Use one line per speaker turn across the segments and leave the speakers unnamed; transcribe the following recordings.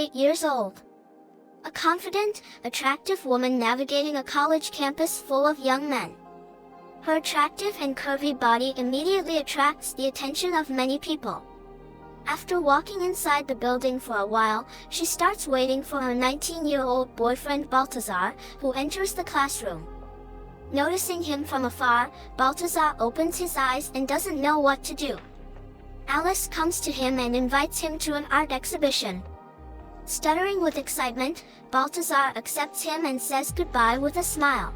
8 years old. A confident, attractive woman navigating a college campus full of young men. Her attractive and curvy body immediately attracts the attention of many people. After walking inside the building for a while, she starts waiting for her 19-year-old boyfriend Balthazar, who enters the classroom. Noticing him from afar, Balthazar opens his eyes and doesn't know what to do. Alice comes to him and invites him to an art exhibition. Stuttering with excitement, Balthazar accepts him and says goodbye with a smile.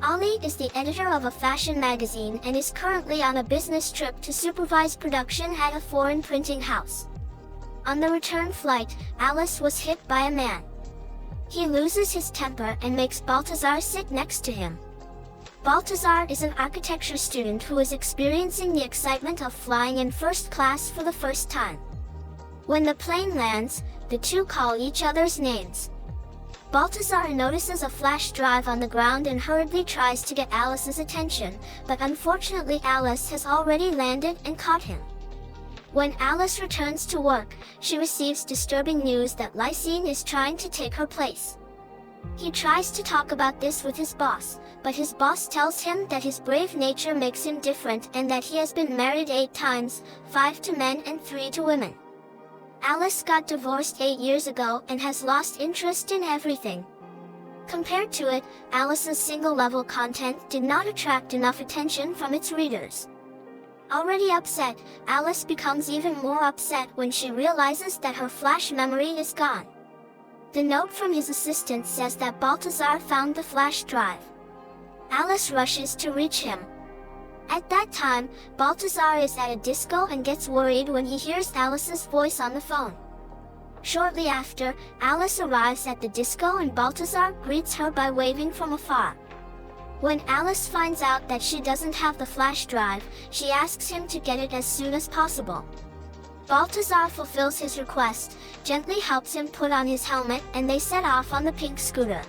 Ali is the editor of a fashion magazine and is currently on a business trip to supervise production at a foreign printing house. On the return flight, Alice was hit by a man. He loses his temper and makes Balthazar sit next to him. Balthazar is an architecture student who is experiencing the excitement of flying in first class for the first time. When the plane lands, the two call each other's names. Balthazar notices a flash drive on the ground and hurriedly tries to get Alice's attention, but unfortunately Alice has already landed and caught him. When Alice returns to work, she receives disturbing news that Lysine is trying to take her place. He tries to talk about this with his boss, but his boss tells him that his brave nature makes him different and that he has been married 8 times, 5 to men and 3 to women. Alice got divorced 8 years ago and has lost interest in everything. Compared to it, Alice's single-level content did not attract enough attention from its readers. Already upset, Alice becomes even more upset when she realizes that her flash memory is gone. The note from his assistant says that Balthazar found the flash drive. Alice rushes to reach him. At that time, Balthazar is at a disco and gets worried when he hears Alice's voice on the phone. Shortly after, Alice arrives at the disco and Balthazar greets her by waving from afar. When Alice finds out that she doesn't have the flash drive, she asks him to get it as soon as possible. Balthazar fulfills his request, gently helps him put on his helmet, and they set off on the pink scooter.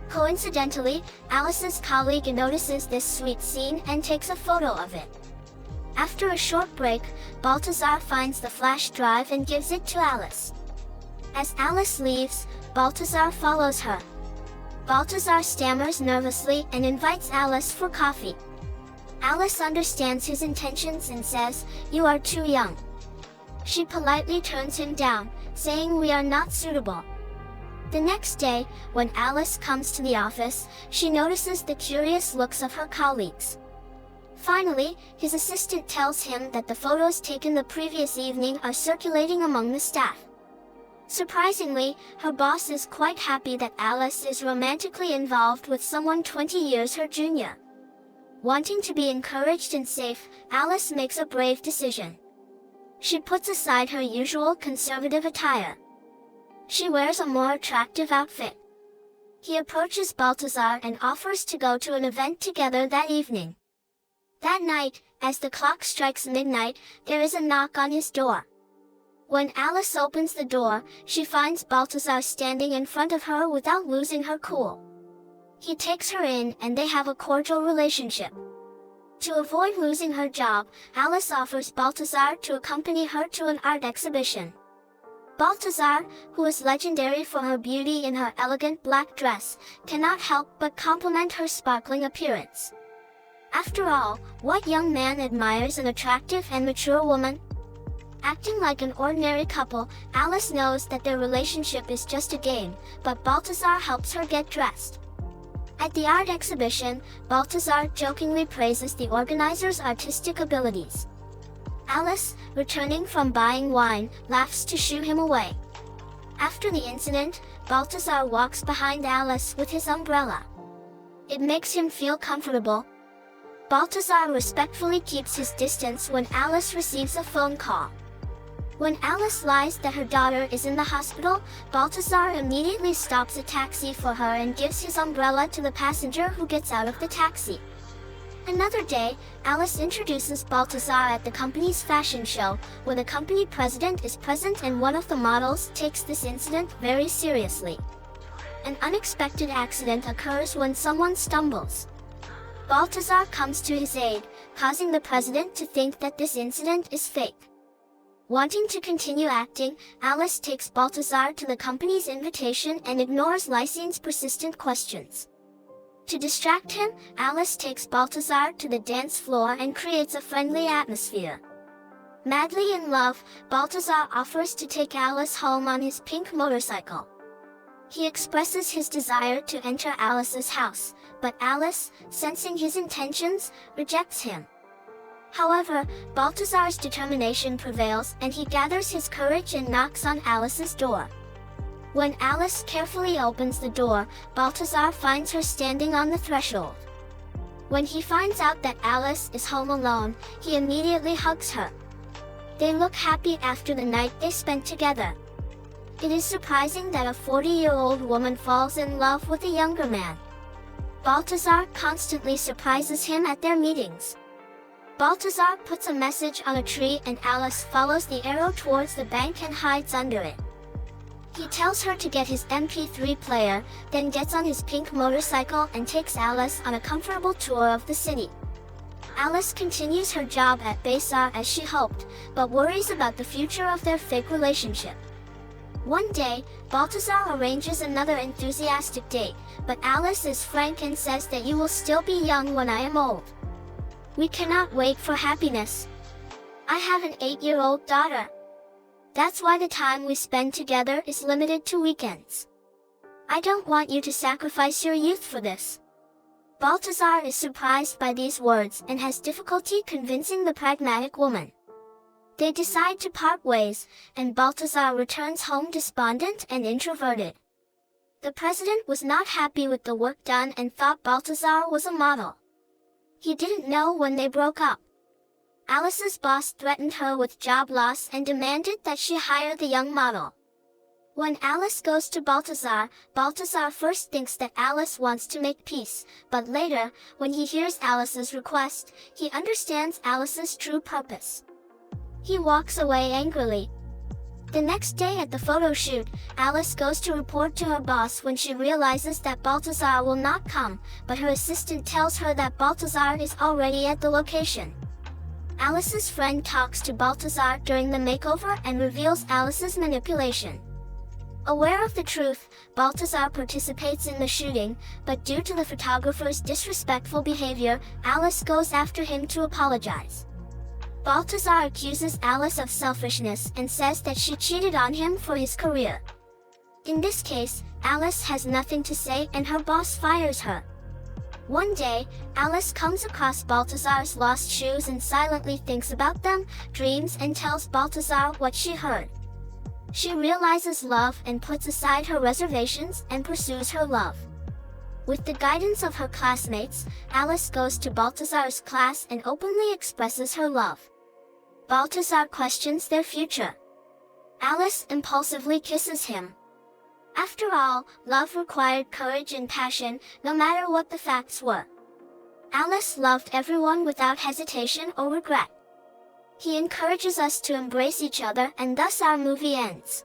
Coincidentally, Alice's colleague notices this sweet scene and takes a photo of it. After a short break, Balthazar finds the flash drive and gives it to Alice. As Alice leaves, Balthazar follows her. Balthazar stammers nervously and invites Alice for coffee. Alice understands his intentions and says, "You are too young." She politely turns him down, saying we are not suitable. The next day, when Alice comes to the office, she notices the curious looks of her colleagues. Finally, his assistant tells him that the photos taken the previous evening are circulating among the staff. Surprisingly, her boss is quite happy that Alice is romantically involved with someone 20 years her junior. Wanting to be encouraged and safe, Alice makes a brave decision. She puts aside her usual conservative attire. She wears a more attractive outfit. He approaches Balthazar and offers to go to an event together that evening. That night, as the clock strikes midnight, there is a knock on his door. When Alice opens the door, she finds Balthazar standing in front of her without losing her cool. He takes her in and they have a cordial relationship. To avoid losing her job, Alice offers Balthazar to accompany her to an art exhibition. Balthazar, who is legendary for her beauty in her elegant black dress, cannot help but compliment her sparkling appearance. After all, what young man admires an attractive and mature woman? Acting like an ordinary couple, Alice knows that their relationship is just a game, but Balthazar helps her get dressed. At the art exhibition, Balthazar jokingly praises the organizer's artistic abilities. Alice, returning from buying wine, laughs to shoo him away. After the incident, Balthazar walks behind Alice with his umbrella. It makes him feel comfortable. Balthazar respectfully keeps his distance when Alice receives a phone call. When Alice lies that her daughter is in the hospital, Balthazar immediately stops a taxi for her and gives his umbrella to the passenger who gets out of the taxi. Another day, Alice introduces Balthazar at the company's fashion show, where the company president is present and one of the models takes this incident very seriously. An unexpected accident occurs when someone stumbles. Balthazar comes to his aid, causing the president to think that this incident is fake. Wanting to continue acting, Alice takes Balthazar to the company's invitation and ignores Lycine's persistent questions. To distract him, Alice takes Balthazar to the dance floor and creates a friendly atmosphere. Madly in love, Balthazar offers to take Alice home on his pink motorcycle. He expresses his desire to enter Alice's house, but Alice, sensing his intentions, rejects him. However, Balthazar's determination prevails and he gathers his courage and knocks on Alice's door. When Alice carefully opens the door, Balthazar finds her standing on the threshold. When he finds out that Alice is home alone, he immediately hugs her. They look happy after the night they spent together. It is surprising that a 40-year-old woman falls in love with a younger man. Balthazar constantly surprises him at their meetings. Balthazar puts a message on a tree and Alice follows the arrow towards the bank and hides under it. He tells her to get his MP3 player, then gets on his pink motorcycle and takes Alice on a comfortable tour of the city. Alice continues her job at Bazaar as she hoped, but worries about the future of their fake relationship. One day, Balthazar arranges another enthusiastic date, but Alice is frank and says that you will still be young when I am old. We cannot wait for happiness. I have an 8-year-old daughter. That's why the time we spend together is limited to weekends. I don't want you to sacrifice your youth for this. Balthazar is surprised by these words and has difficulty convincing the pragmatic woman. They decide to part ways, and Balthazar returns home despondent and introverted. The president was not happy with the work done and thought Balthazar was a model. He didn't know when they broke up. Alice's boss threatened her with job loss and demanded that she hire the young model. When Alice goes to Balthazar, Balthazar first thinks that Alice wants to make peace, but later, when he hears Alice's request, he understands Alice's true purpose. He walks away angrily. The next day at the photo shoot, Alice goes to report to her boss when she realizes that Balthazar will not come, but her assistant tells her that Balthazar is already at the location. Alice's friend talks to Balthazar during the makeover and reveals Alice's manipulation. Aware of the truth, Balthazar participates in the shooting, but due to the photographer's disrespectful behavior, Alice goes after him to apologize. Balthazar accuses Alice of selfishness and says that she cheated on him for his career. In this case, Alice has nothing to say and her boss fires her. One day, Alice comes across Balthazar's lost shoes and silently thinks about them, dreams and tells Balthazar what she heard. She realizes love and puts aside her reservations and pursues her love. With the guidance of her classmates, Alice goes to Balthazar's class and openly expresses her love. Balthazar questions their future. Alice impulsively kisses him. After all, love required courage and passion, no matter what the facts were. Alice loved everyone without hesitation or regret. He encourages us to embrace each other and thus our movie ends.